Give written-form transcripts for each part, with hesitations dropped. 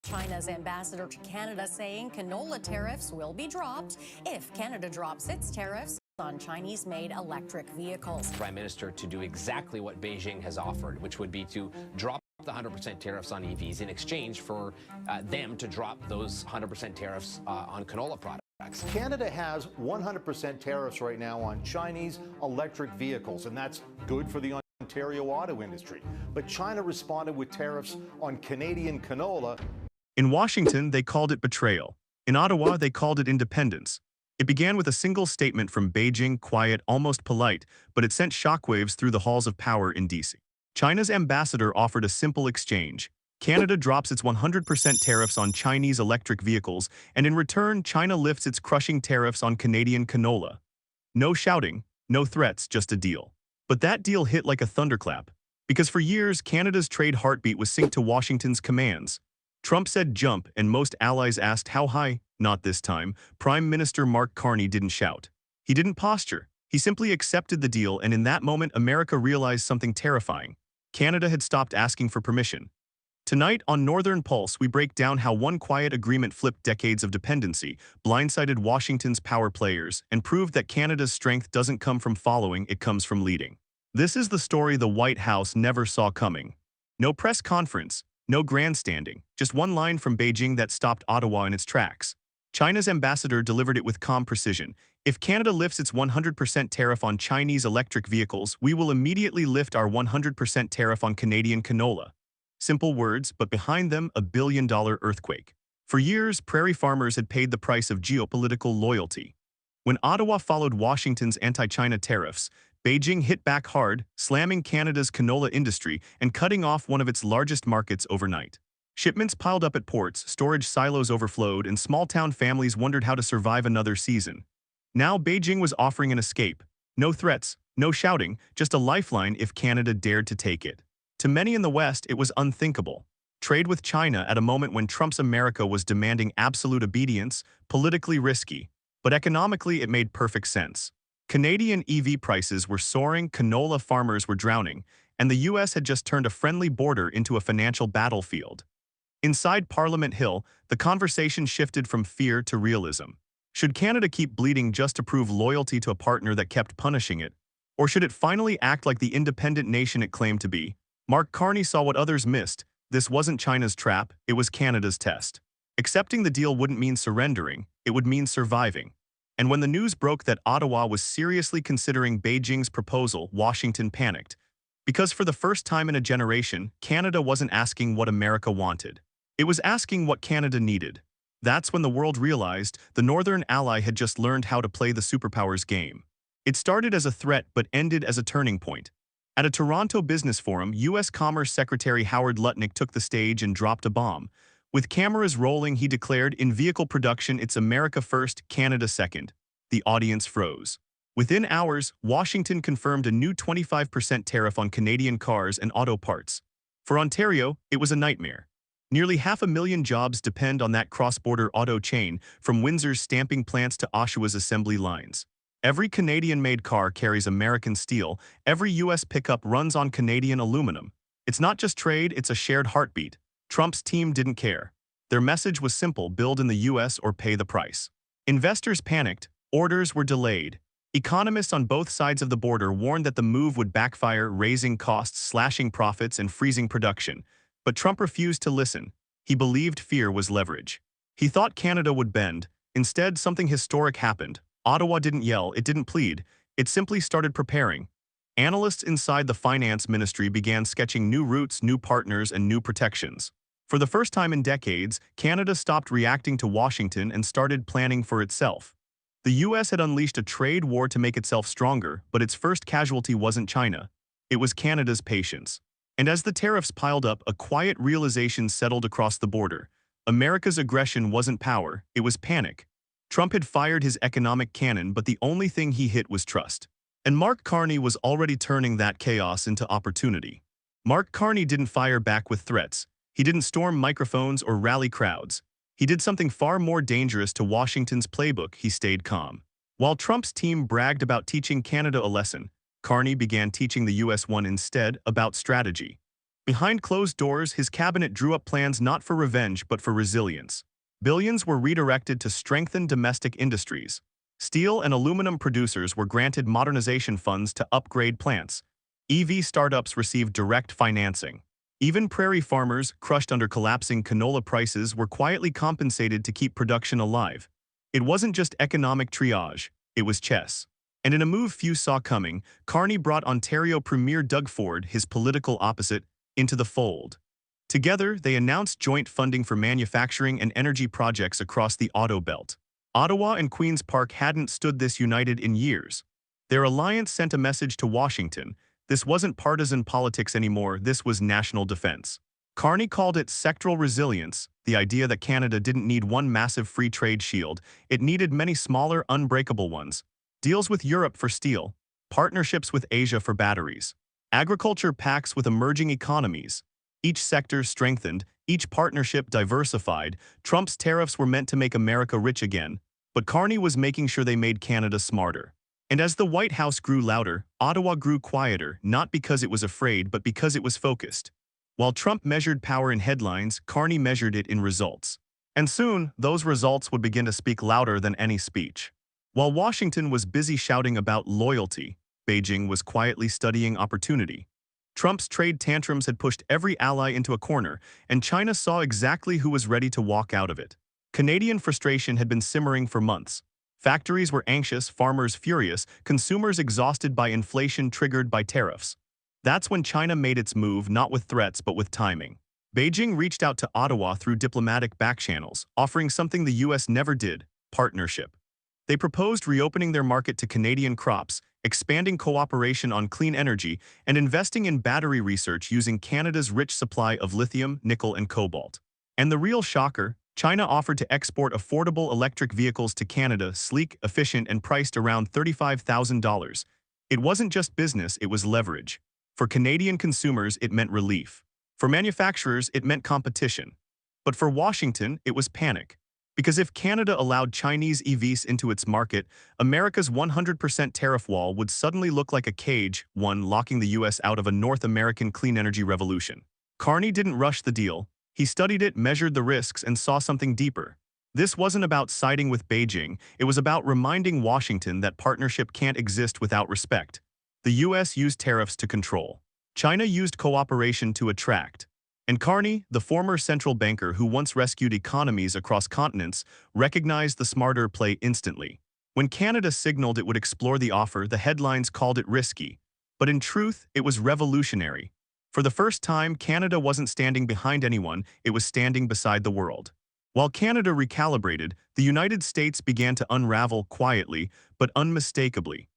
China's ambassador to Canada saying canola tariffs will be dropped if Canada drops its tariffs on Chinese-made electric vehicles. Prime Minister to do exactly what Beijing has offered, which would be to drop the 100% tariffs on EVs in exchange for them to drop those 100% tariffs on canola products. Canada has 100% tariffs right now on Chinese electric vehicles, and that's good for the Ontario auto industry. But China responded with tariffs on Canadian canola. In Washington, they called it betrayal. In Ottawa, they called it independence. It began with a single statement from Beijing, quiet, almost polite, but it sent shockwaves through the halls of power in D.C. China's ambassador offered a simple exchange. Canada drops its 100% tariffs on Chinese electric vehicles, and in return, China lifts its crushing tariffs on Canadian canola. No shouting, no threats, just a deal. But that deal hit like a thunderclap, because for years, Canada's trade heartbeat was synced to Washington's commands. Trump said jump, and most allies asked how high. Not this time. Prime Minister Mark Carney didn't shout. He didn't posture. He simply accepted the deal, and in that moment, America realized something terrifying. Canada had stopped asking for permission. Tonight on Northern Pulse, we break down how one quiet agreement flipped decades of dependency, blindsided Washington's power players, and proved that Canada's strength doesn't come from following, it comes from leading. This is the story the White House never saw coming. No press conference, no grandstanding, just one line from Beijing that stopped Ottawa in its tracks. China's ambassador delivered it with calm precision. If Canada lifts its 100% tariff on Chinese electric vehicles, we will immediately lift our 100% tariff on Canadian canola. Simple words, but behind them, a billion-dollar earthquake. For years, prairie farmers had paid the price of geopolitical loyalty. When Ottawa followed Washington's anti-China tariffs, Beijing hit back hard, slamming Canada's canola industry and cutting off one of its largest markets overnight. Shipments piled up at ports, storage silos overflowed, and small-town families wondered how to survive another season. Now Beijing was offering an escape. No threats, no shouting, just a lifeline if Canada dared to take it. To many in the West, it was unthinkable. Trade with China at a moment when Trump's America was demanding absolute obedience, politically risky, but economically it made perfect sense. Canadian EV prices were soaring, canola farmers were drowning, and the U.S. had just turned a friendly border into a financial battlefield. Inside Parliament Hill, the conversation shifted from fear to realism. Should Canada keep bleeding just to prove loyalty to a partner that kept punishing it? Or should it finally act like the independent nation it claimed to be? Mark Carney saw what others missed. This wasn't China's trap, it was Canada's test. Accepting the deal wouldn't mean surrendering, it would mean surviving. And when the news broke that Ottawa was seriously considering Beijing's proposal, Washington panicked. Because for the first time in a generation, Canada wasn't asking what America wanted. It was asking what Canada needed. That's when the world realized the Northern ally had just learned how to play the superpowers game. It started as a threat but ended as a turning point. At a Toronto business forum, U.S. Commerce Secretary Howard Lutnick took the stage and dropped a bomb. With cameras rolling, he declared, "In vehicle production, it's America first, Canada second." The audience froze. Within hours, Washington confirmed a new 25% tariff on Canadian cars and auto parts. For Ontario, it was a nightmare. Nearly 500,000 jobs depend on that cross-border auto chain, from Windsor's stamping plants to Oshawa's assembly lines. Every Canadian-made car carries American steel. Every U.S. pickup runs on Canadian aluminum. It's not just trade, it's a shared heartbeat. Trump's team didn't care. Their message was simple: build in the U.S. or pay the price. Investors panicked. Orders were delayed. Economists on both sides of the border warned that the move would backfire, raising costs, slashing profits, and freezing production. But Trump refused to listen. He believed fear was leverage. He thought Canada would bend. Instead, something historic happened. Ottawa didn't yell, it didn't plead. It simply started preparing. Analysts inside the finance ministry began sketching new routes, new partners, and new protections. For the first time in decades, Canada stopped reacting to Washington and started planning for itself. The U.S. had unleashed a trade war to make itself stronger, but its first casualty wasn't China. It was Canada's patience. And as the tariffs piled up, a quiet realization settled across the border. America's aggression wasn't power, it was panic. Trump had fired his economic cannon, but the only thing he hit was trust. And Mark Carney was already turning that chaos into opportunity. Mark Carney didn't fire back with threats. He didn't storm microphones or rally crowds. He did something far more dangerous to Washington's playbook: he stayed calm. While Trump's team bragged about teaching Canada a lesson, Carney began teaching the U.S. one instead, about strategy. Behind closed doors, his cabinet drew up plans not for revenge but for resilience. Billions were redirected to strengthen domestic industries. Steel and aluminum producers were granted modernization funds to upgrade plants. EV startups received direct financing. Even prairie farmers, crushed under collapsing canola prices, were quietly compensated to keep production alive. It wasn't just economic triage, it was chess. And in a move few saw coming, Carney brought Ontario Premier Doug Ford, his political opposite, into the fold. Together, they announced joint funding for manufacturing and energy projects across the Auto Belt. Ottawa and Queen's Park hadn't stood this united in years. Their alliance sent a message to Washington. This wasn't partisan politics anymore, this was national defense. Carney called it sectoral resilience, the idea that Canada didn't need one massive free trade shield, it needed many smaller, unbreakable ones. Deals with Europe for steel, partnerships with Asia for batteries, agriculture pacts with emerging economies. Each sector strengthened, each partnership diversified. Trump's tariffs were meant to make America rich again, but Carney was making sure they made Canada smarter. And as the White House grew louder, Ottawa grew quieter, not because it was afraid, but because it was focused. While Trump measured power in headlines, Carney measured it in results. And soon, those results would begin to speak louder than any speech. While Washington was busy shouting about loyalty, Beijing was quietly studying opportunity. Trump's trade tantrums had pushed every ally into a corner, and China saw exactly who was ready to walk out of it. Canadian frustration had been simmering for months. Factories were anxious, farmers furious, consumers exhausted by inflation triggered by tariffs. That's when China made its move, not with threats but with timing. Beijing reached out to Ottawa through diplomatic backchannels, offering something the U.S. never did: partnership. They proposed reopening their market to Canadian crops, expanding cooperation on clean energy, and investing in battery research using Canada's rich supply of lithium, nickel, and cobalt. And the real shocker, China offered to export affordable electric vehicles to Canada, sleek, efficient, and priced around $35,000. It wasn't just business, it was leverage. For Canadian consumers, it meant relief. For manufacturers, it meant competition. But for Washington, it was panic. Because if Canada allowed Chinese EVs into its market, America's 100% tariff wall would suddenly look like a cage, one locking the U.S. out of a North American clean energy revolution. Carney didn't rush the deal. He studied it, measured the risks, and saw something deeper. This wasn't about siding with Beijing, it was about reminding Washington that partnership can't exist without respect. The U.S. used tariffs to control. China used cooperation to attract. And Carney, the former central banker who once rescued economies across continents, recognized the smarter play instantly. When Canada signaled it would explore the offer, the headlines called it risky. But in truth, it was revolutionary. For the first time, Canada wasn't standing behind anyone, it was standing beside the world. While Canada recalibrated, the United States began to unravel quietly, but unmistakably.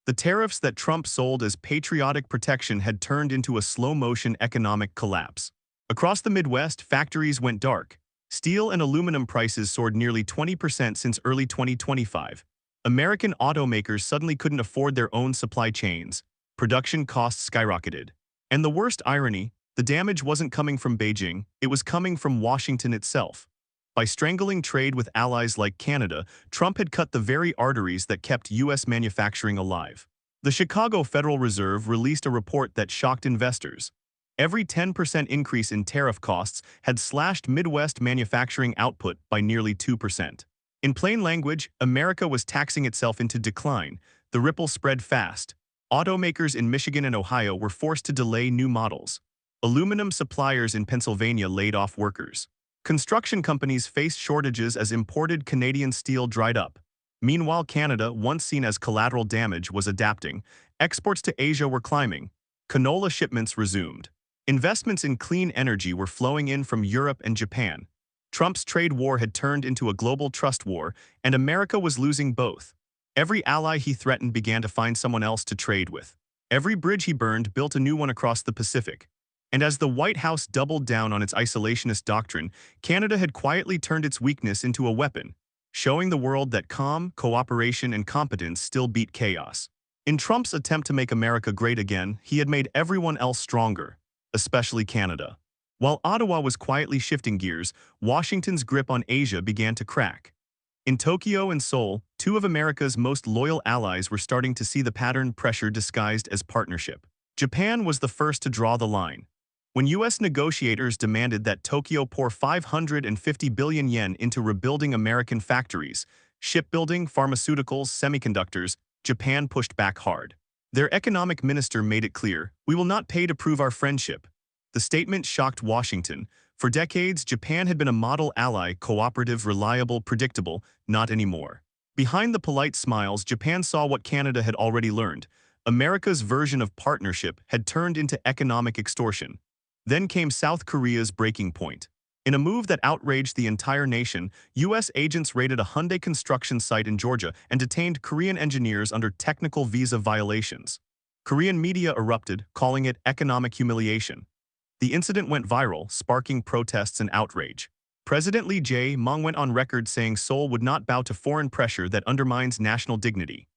The tariffs that Trump sold as patriotic protection had turned into a slow-motion economic collapse. Across the Midwest, factories went dark. Steel and aluminum prices soared nearly 20% since early 2025. American automakers suddenly couldn't afford their own supply chains. Production costs skyrocketed. And the worst irony, the damage wasn't coming from Beijing, it was coming from Washington itself. By strangling trade with allies like Canada, Trump had cut the very arteries that kept U.S. manufacturing alive. The Chicago Federal Reserve released a report that shocked investors. Every 10% increase in tariff costs had slashed Midwest manufacturing output by nearly 2%. In plain language, America was taxing itself into decline. The ripple spread fast. Automakers in Michigan and Ohio were forced to delay new models. Aluminum suppliers in Pennsylvania laid off workers. Construction companies faced shortages as imported Canadian steel dried up. Meanwhile, Canada, once seen as collateral damage, was adapting. Exports to Asia were climbing. Canola shipments resumed. Investments in clean energy were flowing in from Europe and Japan. Trump's trade war had turned into a global trust war, and America was losing both. Every ally he threatened began to find someone else to trade with. Every bridge he burned built a new one across the Pacific. And as the White House doubled down on its isolationist doctrine, Canada had quietly turned its weakness into a weapon, showing the world that calm, cooperation, and competence still beat chaos. In Trump's attempt to make America great again, he had made everyone else stronger, especially Canada. While Ottawa was quietly shifting gears, Washington's grip on Asia began to crack. In Tokyo and Seoul, two of America's most loyal allies were starting to see the pattern: pressure disguised as partnership. Japan was the first to draw the line. When U.S. negotiators demanded that Tokyo pour 550 billion yen into rebuilding American factories, shipbuilding, pharmaceuticals, semiconductors, Japan pushed back hard. Their economic minister made it clear, "We will not pay to prove our friendship." The statement shocked Washington. For decades, Japan had been a model ally, cooperative, reliable, predictable. Not anymore. Behind the polite smiles, Japan saw what Canada had already learned. America's version of partnership had turned into economic extortion. Then came South Korea's breaking point. In a move that outraged the entire nation, U.S. agents raided a Hyundai construction site in Georgia and detained Korean engineers under technical visa violations. Korean media erupted, calling it economic humiliation. The incident went viral, sparking protests and outrage. President Lee Jae-myung went on record saying Seoul would not bow to foreign pressure that undermines national dignity.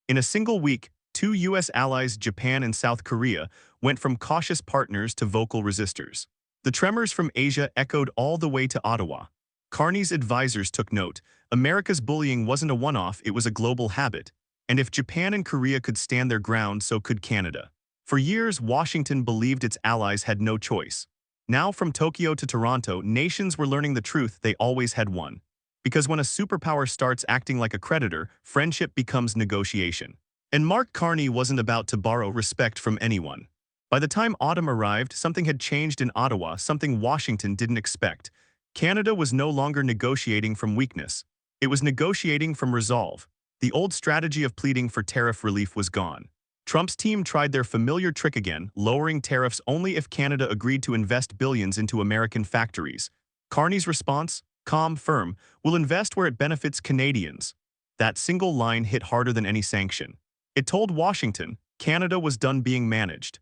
In a single week, two U.S. allies, Japan and South Korea, went from cautious partners to vocal resistors. The tremors from Asia echoed all the way to Ottawa. Carney's advisors took note. America's bullying wasn't a one-off, it was a global habit. And if Japan and Korea could stand their ground, so could Canada. For years, Washington believed its allies had no choice. Now, from Tokyo to Toronto, nations were learning the truth: they always had one. Because when a superpower starts acting like a creditor, friendship becomes negotiation. And Mark Carney wasn't about to borrow respect from anyone. By the time autumn arrived, something had changed in Ottawa, something Washington didn't expect. Canada was no longer negotiating from weakness. It was negotiating from resolve. The old strategy of pleading for tariff relief was gone. Trump's team tried their familiar trick again, lowering tariffs only if Canada agreed to invest billions into American factories. Carney's response? Calm, firm, "We'll invest where it benefits Canadians." That single line hit harder than any sanction. It told Washington, Canada was done being managed.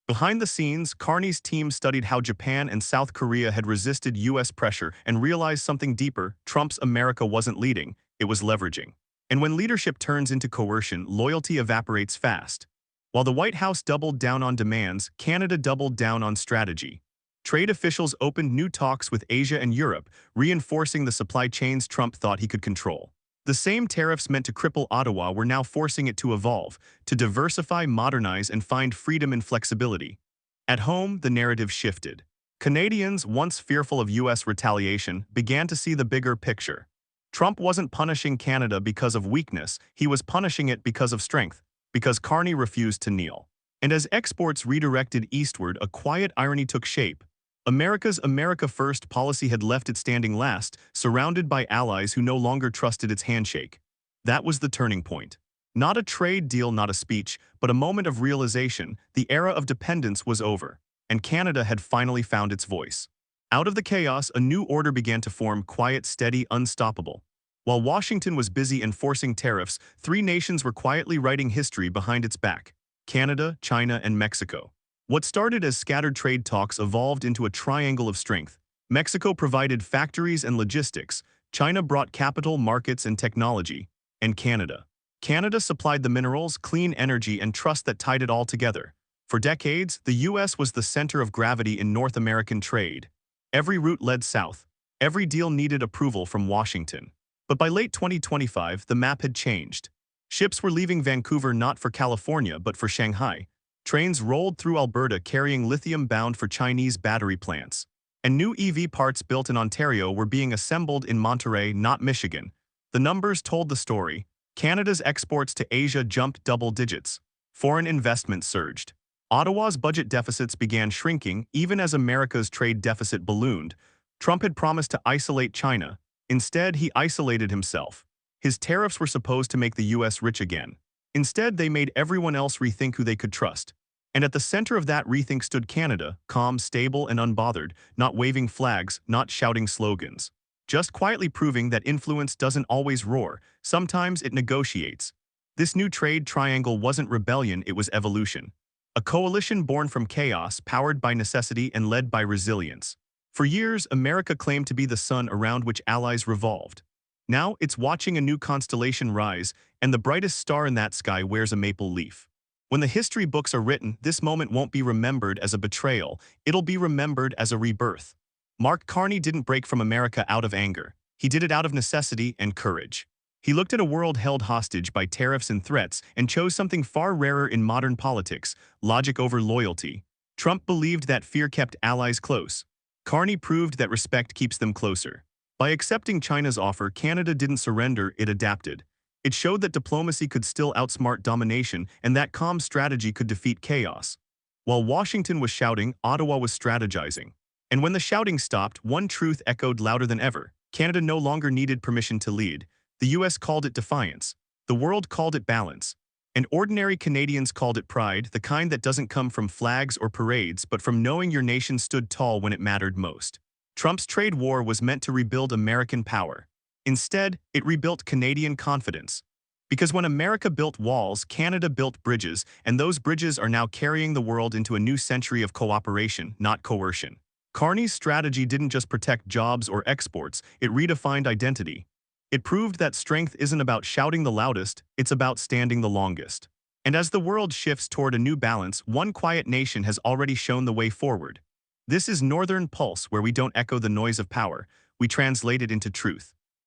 Behind the scenes, Carney's team studied how Japan and South Korea had resisted U.S. pressure and realized something deeper: Trump's America wasn't leading, it was leveraging. And when leadership turns into coercion, loyalty evaporates fast. While the White House doubled down on demands, Canada doubled down on strategy. Trade officials opened new talks with Asia and Europe, reinforcing the supply chains Trump thought he could control. The same tariffs meant to cripple Ottawa were now forcing it to evolve, to diversify, modernize, and find freedom and flexibility. At home, the narrative shifted. Canadians, once fearful of U.S. retaliation, began to see the bigger picture. Trump wasn't punishing Canada because of weakness, he was punishing it because of strength, because Carney refused to kneel. And as exports redirected eastward, a quiet irony took shape. America's America First policy had left it standing last, surrounded by allies who no longer trusted its handshake. That was the turning point. Not a trade deal, not a speech, but a moment of realization: the era of dependence was over, and Canada had finally found its voice. Out of the chaos, a new order began to form, quiet, steady, unstoppable. While Washington was busy enforcing tariffs, three nations were quietly writing history behind its back: Canada, China, and Mexico. What started as scattered trade talks evolved into a triangle of strength. Mexico provided factories and logistics, China brought capital, markets, and technology, and Canada supplied the minerals, clean energy, and trust that tied it all together. For decades, the U.S. was the center of gravity in North American trade. Every route led south. Every deal needed approval from Washington. But by late 2025, the map had changed. Ships were leaving Vancouver not for California but for Shanghai. Trains rolled through Alberta carrying lithium bound for Chinese battery plants. And new EV parts built in Ontario were being assembled in Monterey, not Michigan. The numbers told the story. Canada's exports to Asia jumped double digits. Foreign investment surged. Ottawa's budget deficits began shrinking even as America's trade deficit ballooned. Trump had promised to isolate China. Instead, he isolated himself. His tariffs were supposed to make the U.S. rich again. Instead, they made everyone else rethink who they could trust. And at the center of that rethink stood Canada, calm, stable, and unbothered, not waving flags, not shouting slogans. Just quietly proving that influence doesn't always roar, sometimes it negotiates. This new trade triangle wasn't rebellion, it was evolution. A coalition born from chaos, powered by necessity and led by resilience. For years, America claimed to be the sun around which allies revolved. Now, it's watching a new constellation rise, and the brightest star in that sky wears a maple leaf. When the history books are written, this moment won't be remembered as a betrayal, it'll be remembered as a rebirth. Mark Carney didn't break from America out of anger. He did it out of necessity and courage. He looked at a world held hostage by tariffs and threats and chose something far rarer in modern politics: logic over loyalty. Trump believed that fear kept allies close. Carney proved that respect keeps them closer. By accepting China's offer, Canada didn't surrender, it adapted. It showed that diplomacy could still outsmart domination and that calm strategy could defeat chaos. While Washington was shouting, Ottawa was strategizing. And when the shouting stopped, one truth echoed louder than ever. Canada no longer needed permission to lead. The US called it defiance. The world called it balance. And ordinary Canadians called it pride, the kind that doesn't come from flags or parades, but from knowing your nation stood tall when it mattered most. Trump's trade war was meant to rebuild American power. Instead, it rebuilt Canadian confidence. Because when America built walls, Canada built bridges, and those bridges are now carrying the world into a new century of cooperation, not coercion. Carney's strategy didn't just protect jobs or exports, it redefined identity. It proved that strength isn't about shouting the loudest, it's about standing the longest. And as the world shifts toward a new balance, one quiet nation has already shown the way forward. This is Northern Pulse, where we don't echo the noise of power, we translate it into truth.